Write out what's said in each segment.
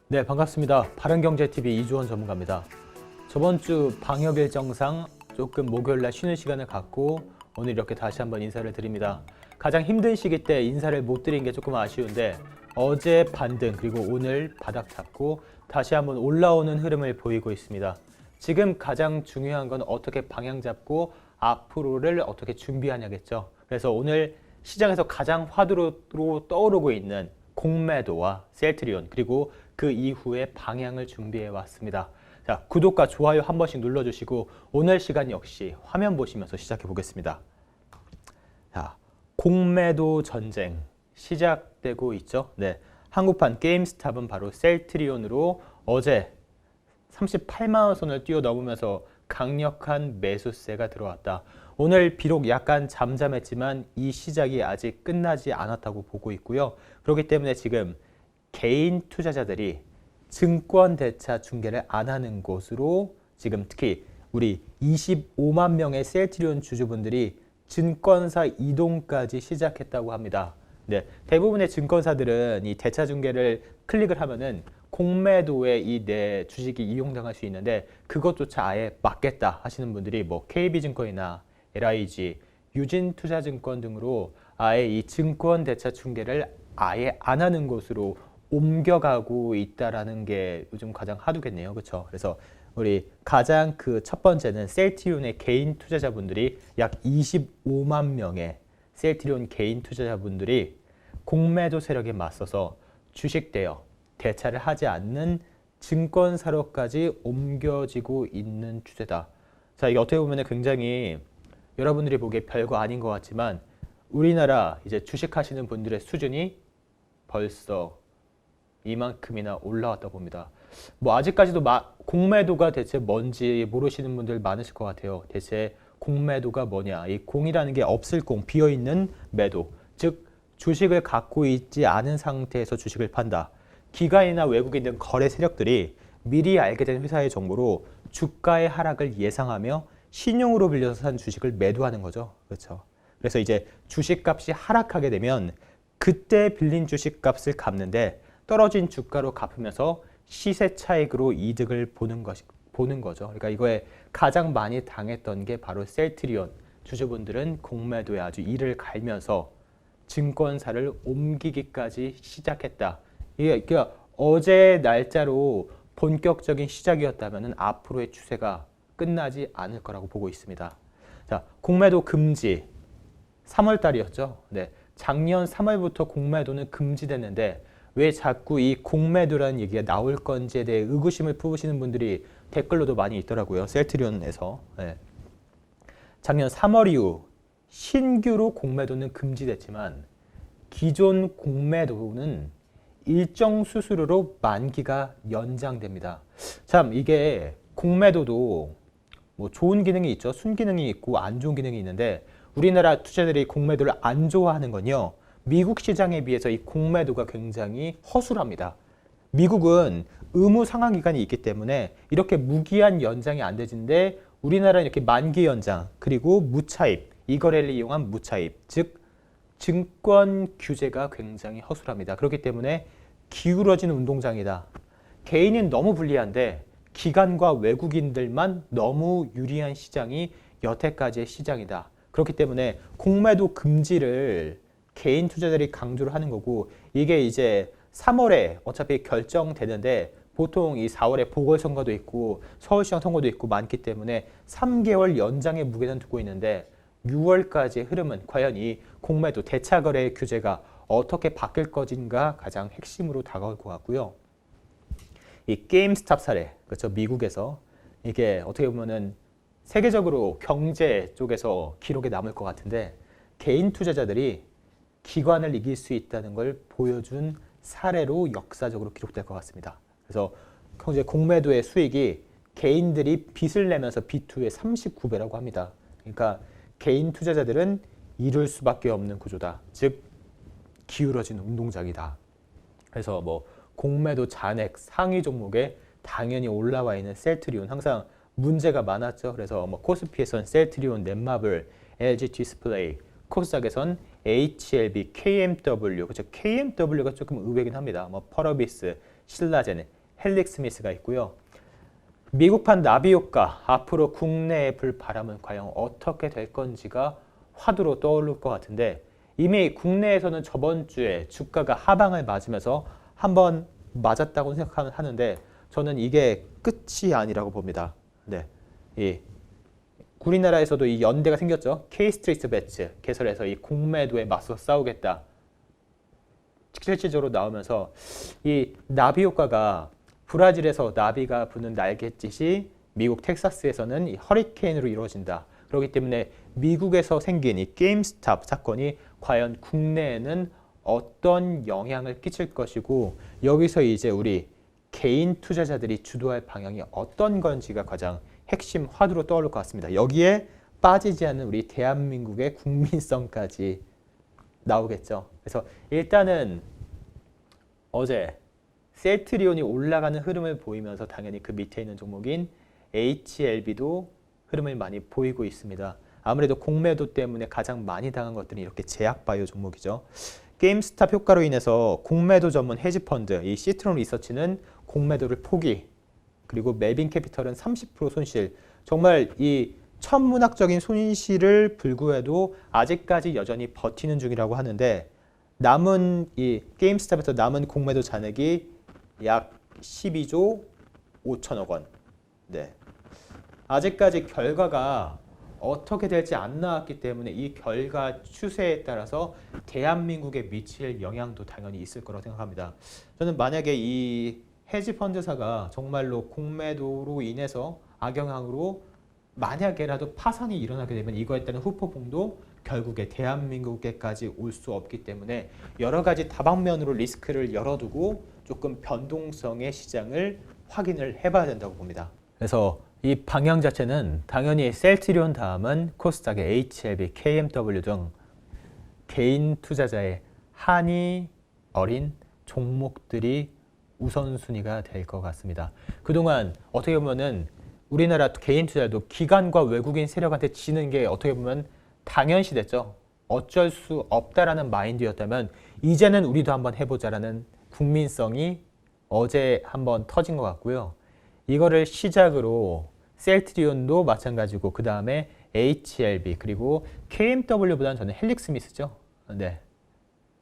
네, 반갑습니다. 바른경제TV 이주원 전문가입니다. 저번 주 방역 일정상 조금 목요일날 쉬는 시간을 갖고 오늘 이렇게 다시 한번 인사를 드립니다. 가장 힘든 시기 때 인사를 못 드린 게 조금 아쉬운데 어제 반등 그리고 오늘 바닥 잡고 다시 한번 올라오는 흐름을 보이고 있습니다. 지금 가장 중요한 건 어떻게 방향 잡고 앞으로를 어떻게 준비하냐겠죠. 그래서 오늘 시장에서 가장 화두로 떠오르고 있는 공매도와 셀트리온 그리고 그 이후에 방향을 준비해 왔습니다. 자, 구독과 좋아요 한 번씩 눌러주시고 오늘 시간 역시 화면 보시면서 시작해 보겠습니다. 자, 공매도 전쟁 시작되고 있죠. 네, 한국판 게임스탑은 바로 셀트리온으로 어제 38만 원 선을 뛰어넘으면서 강력한 매수세가 들어왔다. 오늘 비록 약간 잠잠했지만 이 시작이 아직 끝나지 않았다고 보고 있고요. 그렇기 때문에 지금 개인 투자자들이 증권 대차 중개를 안 하는 곳으로 지금 특히 우리 25만 명의 셀트리온 주주분들이 증권사 이동까지 시작했다고 합니다. 네, 대부분의 증권사들은 이 대차 중개를 클릭을 하면은 공매도에 이 내 주식이 이용당할 수 있는데 그것조차 아예 막겠다 하시는 분들이 뭐 KB증권이나 LIG, 유진투자증권 등으로 아예 이 증권 대차 중개를 아예 안 하는 곳으로 옮겨가고 있다라는 게 요즘 가장 화두겠네요. 그렇죠? 그래서 우리 가장 그 첫 번째는 셀트리온의 개인 투자자분들이 약 25만 명의 셀트리온 개인 투자자분들이 공매도 세력에 맞서서 주식 대여, 대차를 하지 않는 증권사로까지 옮겨지고 있는 추세다. 자, 이게 어떻게 보면 굉장히 여러분들이 보기에 별거 아닌 것 같지만 우리나라 이제 주식하시는 분들의 수준이 벌써 이만큼이나 올라왔다 봅니다. 뭐 아직까지도 공매도가 대체 뭔지 모르시는 분들 많으실 것 같아요. 대체 공매도가 뭐냐? 이 공이라는 게 없을 공, 비어있는 매도. 즉 주식을 갖고 있지 않은 상태에서 주식을 판다. 기관이나 외국인 등 거래 세력들이 미리 알게 된 회사의 정보로 주가의 하락을 예상하며 신용으로 빌려서 산 주식을 매도하는 거죠. 그렇죠. 그래서 이제 주식값이 하락하게 되면 그때 빌린 주식값을 갚는데 떨어진 주가로 갚으면서 시세 차익으로 이득을 보는 거죠. 그러니까 이거에 가장 많이 당했던 게 바로 셀트리온 주주분들은 공매도에 아주 이를 갈면서 증권사를 옮기기까지 시작했다. 이게 그러니까 어제 날짜로 본격적인 시작이었다면 앞으로의 추세가 끝나지 않을 거라고 보고 있습니다. 자, 공매도 금지 3월 달이었죠. 네, 작년 3월부터 공매도는 금지됐는데 왜 자꾸 이 공매도라는 얘기가 나올 건지에 대해 의구심을 품으시는 분들이 댓글로도 많이 있더라고요. 셀트리온에서. 네. 작년 3월 이후 신규로 공매도는 금지됐지만 기존 공매도는 일정 수수료로 만기가 연장됩니다. 참 이게 공매도도 뭐 좋은 기능이 있죠. 순기능이 있고 안 좋은 기능이 있는데 우리나라 투자자들이 공매도를 안 좋아하는 건요. 미국 시장에 비해서 이 공매도가 굉장히 허술합니다. 미국은 의무 상환 기간이 있기 때문에 이렇게 무기한 연장이 안 되는데 우리나라는 이렇게 만기 연장 그리고 무차입, 이 거래를 이용한 무차입, 즉 증권 규제가 굉장히 허술합니다. 그렇기 때문에 기울어진 운동장이다. 개인은 너무 불리한데 기관과 외국인들만 너무 유리한 시장이 여태까지의 시장이다. 그렇기 때문에 공매도 금지를 개인 투자자들이 강조를 하는 거고 이게 이제 3월에 어차피 결정되는데 보통 이 4월에 보궐선거도 있고 서울시장 선거도 있고 많기 때문에 3개월 연장의 무게는 두고 있는데 6월까지의 흐름은 과연 이 공매도 대차거래 규제가 어떻게 바뀔 것인가 가장 핵심으로 다가올 것 같고요. 이 게임스탑 사례, 그렇죠? 미국에서 이게 어떻게 보면은 세계적으로 경제 쪽에서 기록에 남을 것 같은데 개인 투자자들이 기관을 이길 수 있다는 걸 보여준 사례로 역사적으로 기록될 것 같습니다. 그래서 현재 공매도의 수익이 개인들이 빚을 내면서 B2의 39배라고 합니다. 그러니까 개인 투자자들은 이룰 수밖에 없는 구조다. 즉 기울어진 운동장이다. 그래서 뭐 공매도 잔액 상위 종목에 당연히 올라와 있는 셀트리온 항상 문제가 많았죠. 그래서 뭐 코스피에선 셀트리온, 넷마블, LG 디스플레이, 코스닥에선 HLB, KMW, 그렇죠. KMW가 조금 의외긴 합니다. 뭐 펄어비스, 신라젠, 헬릭 스미스가 있고요. 미국판 나비 효과, 앞으로 국내에 불 바람은 과연 어떻게 될 건지가 화두로 떠오를 것 같은데 이미 국내에서는 저번 주에 주가가 하방을 맞으면서 한번 맞았다고 생각하는데 저는 이게 끝이 아니라고 봅니다. 네, 우리나라에서도 이 연대가 생겼죠. K-스트리트 배츠 개설해서 이 공매도에 맞서 싸우겠다. 실질적으로 나오면서 이 나비 효과가 브라질에서 나비가 부는 날갯짓이 미국 텍사스에서는 이 허리케인으로 이루어진다. 그렇기 때문에 미국에서 생긴 이 게임스탑 사건이 과연 국내에는 어떤 영향을 끼칠 것이고 여기서 이제 우리 개인 투자자들이 주도할 방향이 어떤 건지가 가장 핵심 화두로 떠오를 것 같습니다. 여기에 빠지지 않는 우리 대한민국의 국민성까지 나오겠죠. 그래서 일단은 어제 셀트리온이 올라가는 흐름을 보이면서 당연히 그 밑에 있는 종목인 HLB도 흐름을 많이 보이고 있습니다. 아무래도 공매도 때문에 가장 많이 당한 것들이 이렇게 제약바이오 종목이죠. 게임스탑 효과로 인해서 공매도 전문 헤지펀드 이 시트론 리서치는 공매도를 포기, 그리고 멜빈 캐피털은 30% 손실. 정말 이 천문학적인 손실을 불구해도 아직까지 여전히 버티는 중이라고 하는데 남은 이 게임스탑에서 남은 공매도 잔액이 약 12조 5천억 원. 네. 아직까지 결과가 어떻게 될지 안 나왔기 때문에 이 결과 추세에 따라서 대한민국에 미칠 영향도 당연히 있을 거라고 생각합니다. 저는 만약에 이 헤지펀드사가 정말로 공매도로 인해서 악영향으로 만약에라도 파산이 일어나게 되면 이거에 따른 후폭풍도 결국에 대한민국에까지 올 수 없기 때문에 여러 가지 다방면으로 리스크를 열어두고 조금 변동성의 시장을 확인을 해봐야 된다고 봅니다. 그래서 이 방향 자체는 당연히 셀트리온 다음은 코스닥의 HLB, KMW 등 개인 투자자의 한이 어린 종목들이 우선순위가 될 것 같습니다. 그동안 어떻게 보면은 우리나라 개인 투자도 기관과 외국인 세력한테 지는 게 어떻게 보면 당연시 됐죠. 어쩔 수 없다라는 마인드였다면 이제는 우리도 한번 해보자라는 국민성이 어제 한번 터진 것 같고요. 이거를 시작으로 셀트리온도 마찬가지고 그 다음에 HLB 그리고 KMW보다는 저는 헬릭 스미스죠. 네.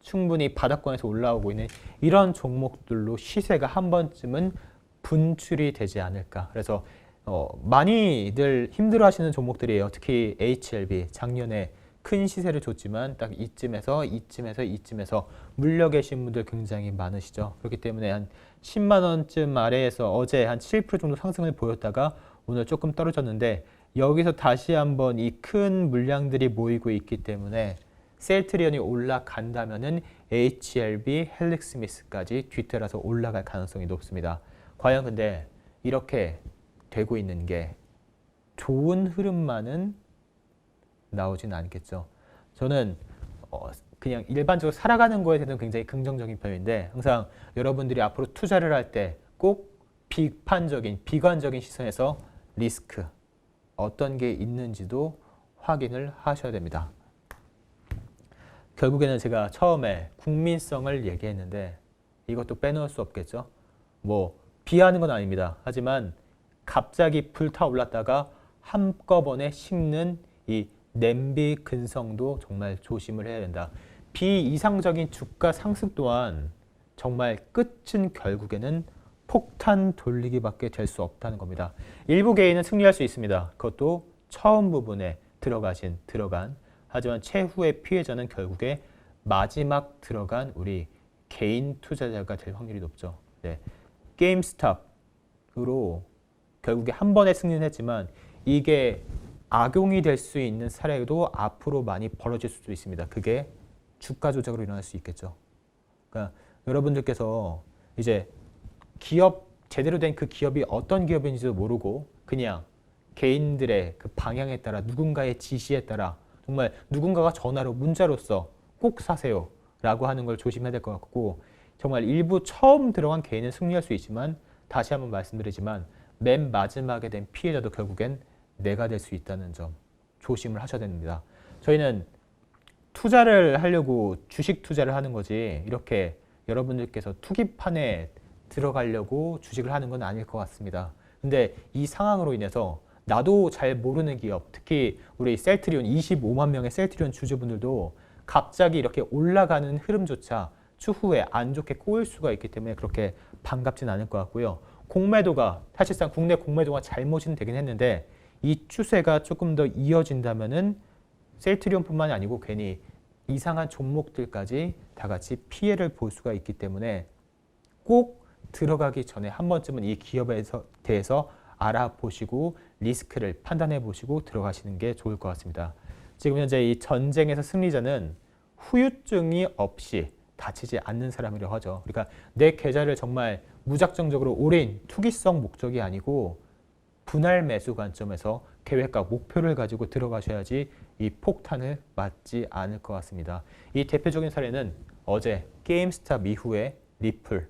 충분히 바닥권에서 올라오고 있는 이런 종목들로 시세가 한 번쯤은 분출이 되지 않을까. 그래서 많이들 힘들어하시는 종목들이에요. 특히 HLB 작년에 큰 시세를 줬지만 딱 이쯤에서 물려 계신 분들 굉장히 많으시죠. 그렇기 때문에 한 10만 원쯤 아래에서 어제 한 7% 정도 상승을 보였다가 오늘 조금 떨어졌는데 여기서 다시 한번 이 큰 물량들이 모이고 있기 때문에 셀트리온이 올라간다면은 HLB, 헬릭 스미스까지 뒤따라서 올라갈 가능성이 높습니다. 과연 근데 이렇게 되고 있는 게 좋은 흐름만은 나오진 않겠죠. 저는 그냥 일반적으로 살아가는 거에 대해서는 굉장히 긍정적인 편인데 항상 여러분들이 앞으로 투자를 할 때 꼭 비판적인, 비관적인 시선에서 리스크 어떤 게 있는지도 확인을 하셔야 됩니다. 결국에는 제가 처음에 국민성을 얘기했는데 이것도 빼놓을 수 없겠죠. 뭐 비하하는 건 아닙니다. 하지만 갑자기 불타올랐다가 한꺼번에 식는 이 냄비 근성도 정말 조심을 해야 된다. 비이상적인 주가 상승 또한 정말 끝은 결국에는 폭탄 돌리기밖에 될 수 없다는 겁니다. 일부 개인은 승리할 수 있습니다. 그것도 처음 부분에 들어간 하지만 최후의 피해자는 결국에 마지막 들어간 우리 개인 투자자가 될 확률이 높죠. 네. 게임스탑으로 결국에 한 번에 승리는 했지만 이게 악용이 될 수 있는 사례도 앞으로 많이 벌어질 수도 있습니다. 그게 주가 조작으로 일어날 수 있겠죠. 그러니까 여러분들께서 이제 기업 제대로 된 그 기업이 어떤 기업인지도 모르고 그냥 개인들의 그 방향에 따라 누군가의 지시에 따라 정말 누군가가 전화로 문자로서 꼭 사세요 라고 하는 걸 조심해야 될 것 같고 정말 일부 처음 들어간 개인은 승리할 수 있지만 다시 한번 말씀드리지만 맨 마지막에 된 피해자도 결국엔 내가 될 수 있다는 점 조심을 하셔야 됩니다. 저희는 투자를 하려고 주식 투자를 하는 거지 이렇게 여러분들께서 투기판에 들어가려고 주식을 하는 건 아닐 것 같습니다. 근데 이 상황으로 인해서 나도 잘 모르는 기업, 특히 우리 셀트리온 25만 명의 셀트리온 주주분들도 갑자기 이렇게 올라가는 흐름조차 추후에 안 좋게 꼬일 수가 있기 때문에 그렇게 반갑진 않을 것 같고요. 공매도가 사실상 국내 공매도가 잘못은 되긴 했는데 이 추세가 조금 더 이어진다면은 셀트리온뿐만이 아니고 괜히 이상한 종목들까지 다 같이 피해를 볼 수가 있기 때문에 꼭 들어가기 전에 한 번쯤은 이 기업에 대해서 알아보시고 리스크를 판단해 보시고 들어가시는 게 좋을 것 같습니다. 지금 현재 이 전쟁에서 승리자는 후유증이 없이 다치지 않는 사람이라고 하죠. 그러니까 내 계좌를 정말 무작정적으로 올인 투기성 목적이 아니고 분할 매수 관점에서 계획과 목표를 가지고 들어가셔야지 이 폭탄을 맞지 않을 것 같습니다. 이 대표적인 사례는 어제 게임스탑 이후에 리플,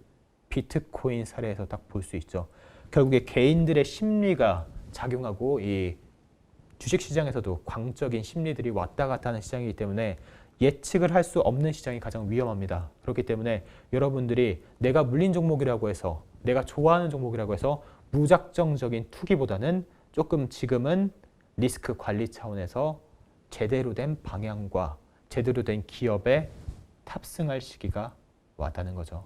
비트코인 사례에서 딱 볼 수 있죠. 결국에 개인들의 심리가 작용하고 이 주식시장에서도 광적인 심리들이 왔다 갔다 하는 시장이기 때문에 예측을 할 수 없는 시장이 가장 위험합니다. 그렇기 때문에 여러분들이 내가 물린 종목이라고 해서 내가 좋아하는 종목이라고 해서 무작정적인 투기보다는 조금 지금은 리스크 관리 차원에서 제대로 된 방향과 제대로 된 기업에 탑승할 시기가 왔다는 거죠.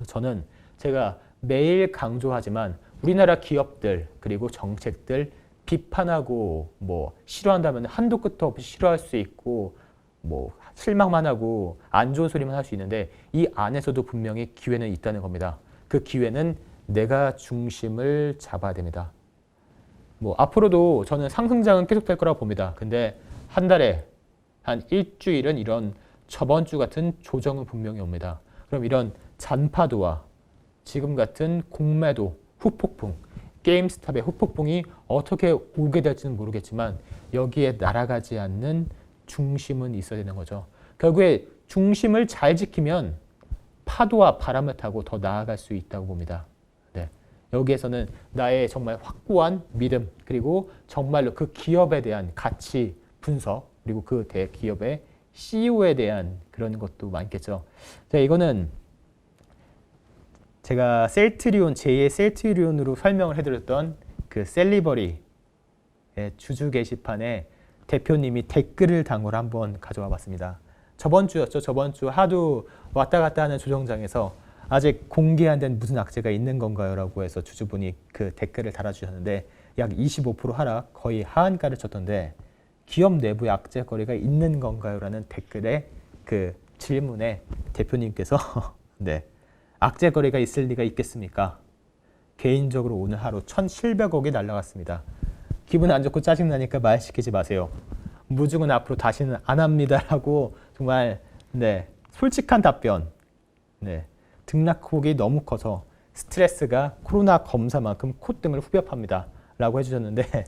저는 제가 매일 강조하지만 우리나라 기업들 그리고 정책들 비판하고 뭐 싫어한다면 한도 끝도 없이 싫어할 수 있고 뭐 실망만 하고 안 좋은 소리만 할 수 있는데 이 안에서도 분명히 기회는 있다는 겁니다. 그 기회는 내가 중심을 잡아야 됩니다. 뭐 앞으로도 저는 상승장은 계속될 거라고 봅니다. 근데 한 달에 한 일주일은 이런 저번 주 같은 조정은 분명히 옵니다. 그럼 이런 잔파도와 지금 같은 공매도, 후폭풍, 게임스탑의 후폭풍이 어떻게 오게 될지는 모르겠지만 여기에 날아가지 않는 중심은 있어야 되는 거죠. 결국에 중심을 잘 지키면 파도와 바람을 타고 더 나아갈 수 있다고 봅니다. 네. 여기에서는 나의 정말 확고한 믿음 그리고 정말로 그 기업에 대한 가치 분석 그리고 그 대기업의 CEO에 대한 그런 것도 많겠죠. 자, 이거는 제가 셀트리온, 제2의 셀트리온으로 설명을 해드렸던 그 셀리버리의 주주 게시판에 대표님이 댓글을 단 걸 한번 가져와 봤습니다. 저번 주였죠. 저번 주 하도 왔다 갔다 하는 조정장에서 아직 공개 안 된 무슨 악재가 있는 건가요? 라고 해서 주주분이 그 댓글을 달아주셨는데 약 25% 하락, 거의 하한가를 쳤던데 기업 내부에 악재거리가 있는 건가요? 라는 댓글에 그 질문에 대표님께서 네. 악재거리가 있을 리가 있겠습니까? 개인적으로 오늘 하루 1,700억이 날라갔습니다. 기분 안 좋고 짜증나니까 말 시키지 마세요. 무중은 앞으로 다시는 안 합니다라고 정말 네, 솔직한 답변. 네, 등락폭이 너무 커서 스트레스가 코로나 검사만큼 콧등을 후벼팝니다. 라고 해주셨는데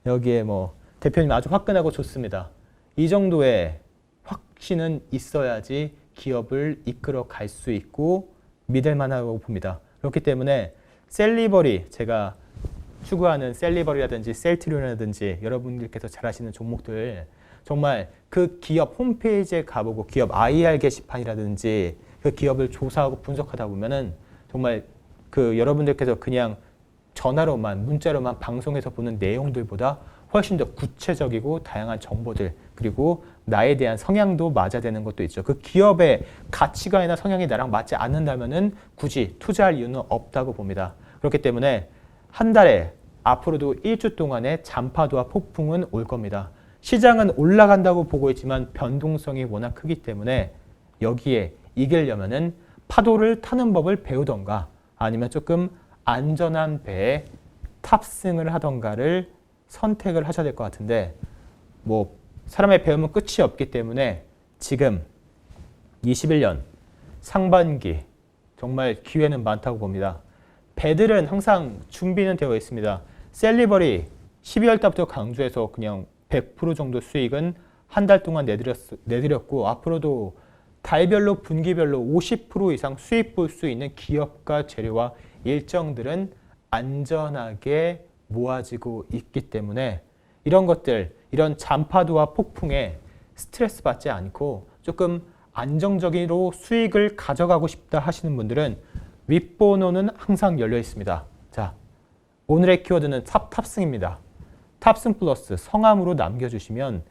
여기에 뭐 대표님 아주 화끈하고 좋습니다. 이 정도의 확신은 있어야지 기업을 이끌어 갈 수 있고 믿을 만하다고 봅니다. 그렇기 때문에 셀리버리, 제가 추구하는 셀리버리라든지 셀트리온이라든지 여러분들께서 잘 아시는 종목들 정말 그 기업 홈페이지에 가보고 기업 IR 게시판이라든지 그 기업을 조사하고 분석하다 보면은 정말 그 여러분들께서 그냥 전화로만 문자로만 방송에서 보는 내용들보다 훨씬 더 구체적이고 다양한 정보들 그리고 나에 대한 성향도 맞아야 되는 것도 있죠. 그 기업의 가치관이나 성향이 나랑 맞지 않는다면은 굳이 투자할 이유는 없다고 봅니다. 그렇기 때문에 한 달에 앞으로도 일주 동안의 잔파도와 폭풍은 올 겁니다. 시장은 올라간다고 보고 있지만 변동성이 워낙 크기 때문에 여기에 이기려면은 파도를 타는 법을 배우던가 아니면 조금 안전한 배에 탑승을 하던가를 선택을 하셔야 될 것 같은데 뭐 사람의 배움은 끝이 없기 때문에 지금 21년 상반기 정말 기회는 많다고 봅니다. 배들은 항상 준비는 되어 있습니다. 셀리버리 12월 달부터 강조해서 그냥 100% 정도 수익은 한 달 동안 내드렸고 앞으로도 달별로 분기별로 50% 이상 수익 볼 수 있는 기업과 재료와 일정들은 안전하게 모아지고 있기 때문에 이런 것들, 이런 잔파도와 폭풍에 스트레스 받지 않고 조금 안정적으로 수익을 가져가고 싶다 하시는 분들은 윗번호는 항상 열려 있습니다. 자, 오늘의 키워드는 탑승입니다. 탑승 플러스 성함으로 남겨주시면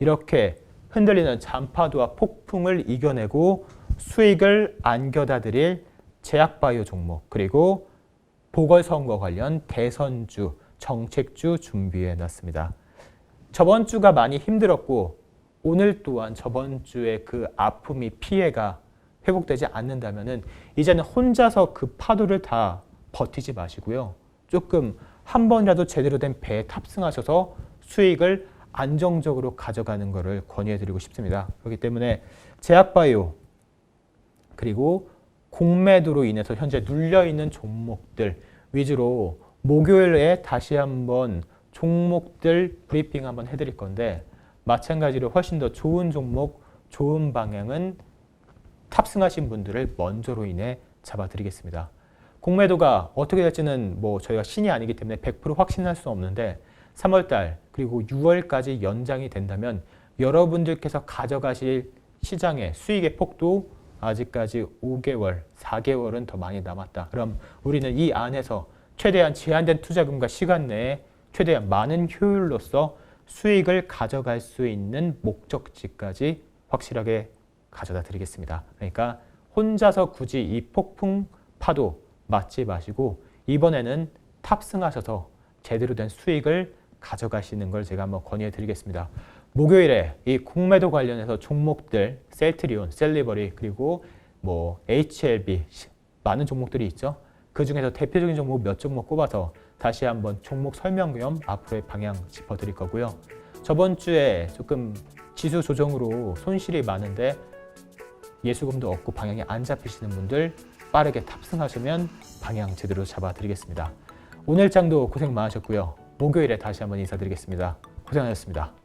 이렇게 흔들리는 잔파도와 폭풍을 이겨내고 수익을 안겨다 드릴 제약바이오 종목 그리고 보궐선거 관련 대선주, 정책주 준비해 놨습니다. 저번 주가 많이 힘들었고 오늘 또한 저번 주에 그 아픔이 피해가 회복되지 않는다면 이제는 혼자서 그 파도를 다 버티지 마시고요. 조금 한 번이라도 제대로 된 배에 탑승하셔서 수익을 안정적으로 가져가는 것을 권유해드리고 싶습니다. 그렇기 때문에 제약바이오 그리고 공매도로 인해서 현재 눌려있는 종목들 위주로 목요일에 다시 한번 종목들 브리핑 한번 해드릴 건데 마찬가지로 훨씬 더 좋은 종목, 좋은 방향은 탑승하신 분들을 먼저로 인해 잡아드리겠습니다. 공매도가 어떻게 될지는 뭐 저희가 신이 아니기 때문에 100% 확신할 수 없는데 3월달 그리고 6월까지 연장이 된다면 여러분들께서 가져가실 시장의 수익의 폭도 아직까지 5개월, 4개월은 더 많이 남았다. 그럼 우리는 이 안에서 최대한 제한된 투자금과 시간 내에 최대한 많은 효율로서 수익을 가져갈 수 있는 목적지까지 확실하게 가져다 드리겠습니다. 그러니까 혼자서 굳이 이 폭풍 파도 맞지 마시고 이번에는 탑승하셔서 제대로 된 수익을 가져가시는 걸 제가 한번 권유해 드리겠습니다. 목요일에 이 공매도 관련해서 종목들 셀트리온, 셀리버리 그리고 뭐 HLB 많은 종목들이 있죠. 그 중에서 대표적인 종목 몇 종목 꼽아서 다시 한번 종목 설명 겸 앞으로의 방향 짚어드릴 거고요. 저번 주에 조금 지수 조정으로 손실이 많은데 예수금도 없고 방향이 안 잡히시는 분들 빠르게 탑승하시면 방향 제대로 잡아드리겠습니다. 오늘 장도 고생 많으셨고요. 목요일에 다시 한번 인사드리겠습니다. 고생하셨습니다.